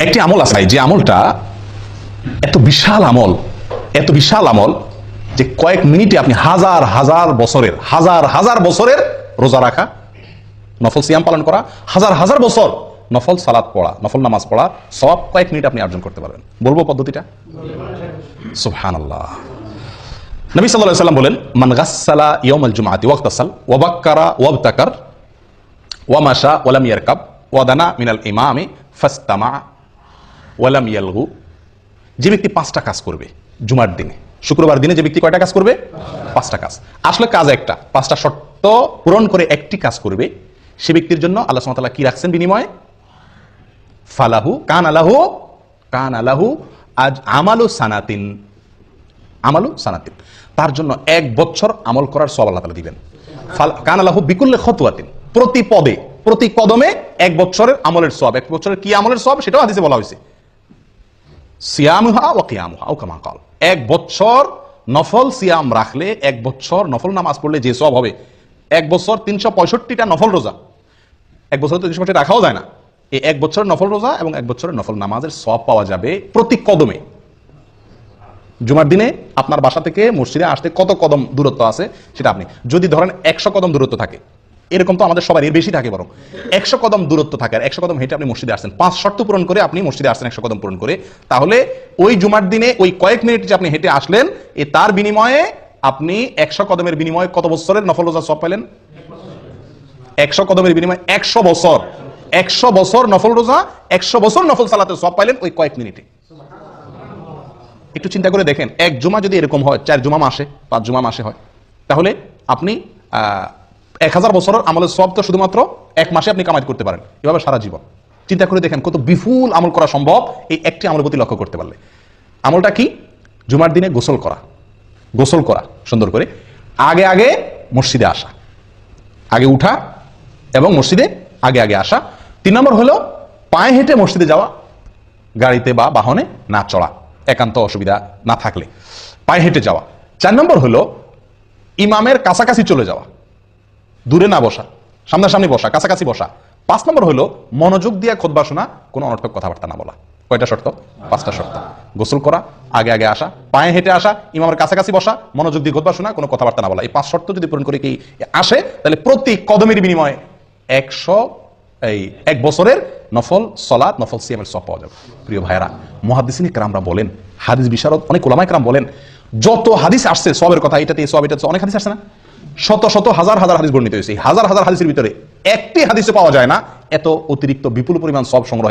একটি আমল আছে যে আমলটা এত বিশাল আমল যে কয়েক মিনিটে আপনি হাজার হাজার বছরের রোজা রাখা, নফল সিয়াম পালন করা, হাজার বছর নফল সালাত পড়া, নফল নামাজ পড়া, সব কয়েক মিনিট আপনি অর্জন করতে পারবেন। বলবো পদ্ধতিটা? সুবহানাল্লাহ। নবী সাল্লাল্লাহু আলাইহি ওয়াসাল্লাম বলেন, মান গাসসালা ইয়াউমাল জুমআতি ওয়াগতাসাল ওয়া বাক্কারা ওয়াবতাকার ওয়া মাশা ওয়া লাম ইয়ারকাব ওয়া দানা মিনাল ইমামি ফাস্তামা ওয়া লাম ইয়ালগু। যে ব্যক্তি 5টা কাজ করবে জুমার দিনে, শুক্রবার দিনে যে ব্যক্তি কয়টা কাজ করবে? 5টা কাজ। আসলে কাজ একটা, 5টা শর্ত পূরণ করে একটি কাজ করবে, সে ব্যক্তির জন্য আল্লাহ সুবহানাহু ওয়া তাআলা কি রাখছেন বিনিময়ে? ফালাহু কান আলাহু আজ আমালু সানাতিন, তার জন্য 1 বছর আমল করার সওয়াব আল্লাহ তাআলা দিবেন। কান আলাহু বিকুল্লি খতওয়াতিন, প্রতি পদে প্রতি কদমে 1 বছরের আমলের সওয়াব। 1 বছরের কি আমলের সওয়াব সেটাও হাদিসে বলা হয়েছে, সিয়ামুহা ওয়া কিয়ামুহা আও কামা ক্বাল। 1 বছর নফল সিয়াম রাখলে, 1 বছর নফল নামাজ পড়লে যে সওয়াব হবে, 1 বছর 365টা নফল রোজা, 1 বছর তো 365 রাখাও যায় না, এই 1 বছরের নফল রোজা এবং 1 বছরের নফল নামাজের সওয়াব পাওয়া যাবে প্রতি কদমে। জুমার দিনে আপনার বাসা থেকে মসজিদে আসতে কত কদম দূরত্ব আছে সেটা আপনি যদি ধরেন 100 কদম দূরত্ব থাকে, এরকম তো আমাদের সবার এর বেশি থাকে, বরং 100 কদম দূরত্ব থাকে, আর 100 কদম হেঁটে আপনি মসজিদে আসছেন, 5 শর্ত পূরণ করে আপনি মসজিদে আসছেন 100 কদম পূরণ করে, তাহলে ওই জুমার দিনে ওই কয়েক মিনিট যে আপনি হেঁটে আসলেন, তার বিনিময়ে আপনি 100 কদমের বিনিময়ে কত বছরের নফল রোজা সওয়াব পেলেন? 100 কদমের বিনিময়ে 100 বছর, 100 বছর নফল রোজা, 100 বছর নফল সালাতের সওয়াব পাইলেন ওই কয়েক মিনিটে। একটু চিন্তা করে দেখেন, 1 জুমা যদি এরকম হয়, 4 জুমা মাসে, 5 জুমা মাসে হয়, তাহলে আপনি 1000 বছরের আমলের সওয়াব তো শুধুমাত্র 1 মাসে আপনি কামাই করতে পারেন, এভাবে সারা জীবন। চিন্তা করে দেখেন কত বিপুল আমল করা সম্ভব এই একটি আমলের প্রতি লক্ষ্য করতে পারলে। আমলটা কি? জুমার দিনে গোসল করা সুন্দর করে, আগে মসজিদে আসা, আগে উঠা এবং মসজিদে আগে আসা। 3 নম্বর হলো পায়ে হেঁটে মসজিদে যাওয়া, গাড়িতে বা বাহনে না চড়া, একান্ত অসুবিধা না থাকলে পায়ে হেঁটে যাওয়া। 4 নম্বর হলো ইমামের কাছাকাছি চলে যাওয়া, দূরে না বসা, সামনাসামনি বসা, কাছাকাছি বসা। 5 নম্বর হলো মনোযোগ দিয়ে খুতবা শোনা, কোনো অনর্থক কথাবার্তা না বলা। কয়টা শর্ত? 5টা শর্ত। গোসল করা, আগে আসা, পায়ে হেঁটে আসা, ইমামের কাছাকাছি বসা, মনোযোগ দিয়ে খুতবা শোনা, কোনো কথাবার্তা না বলা। এই 5 শর্ত যদি পূরণ করে কি আসে, তাহলে প্রতি কদমের বিনিময়ে 1 বছরের নফল সালাত, নফল সিয়ামের সওয়াব পাওয়া যাবে। প্রিয় ভাইরা, মুহাদ্দিসিন কিরামরা বলেন, হাদিস বিশারদ অনেক উলামায়ে কিরাম বলেন, যত হাদিস আসছে সওয়াবের কথা, এটাতে সওয়াব, এটাতে অনেক হাদিস আসছে না, শত হাজার হাদিস বর্ণিত হয়েছে। হাজার হাদিসের ভিতরে একটি হাদিসে পাওয়া যায় না এত অতিরিক্ত বিপুল পরিমাণ সওয়াব সংগ্রহ।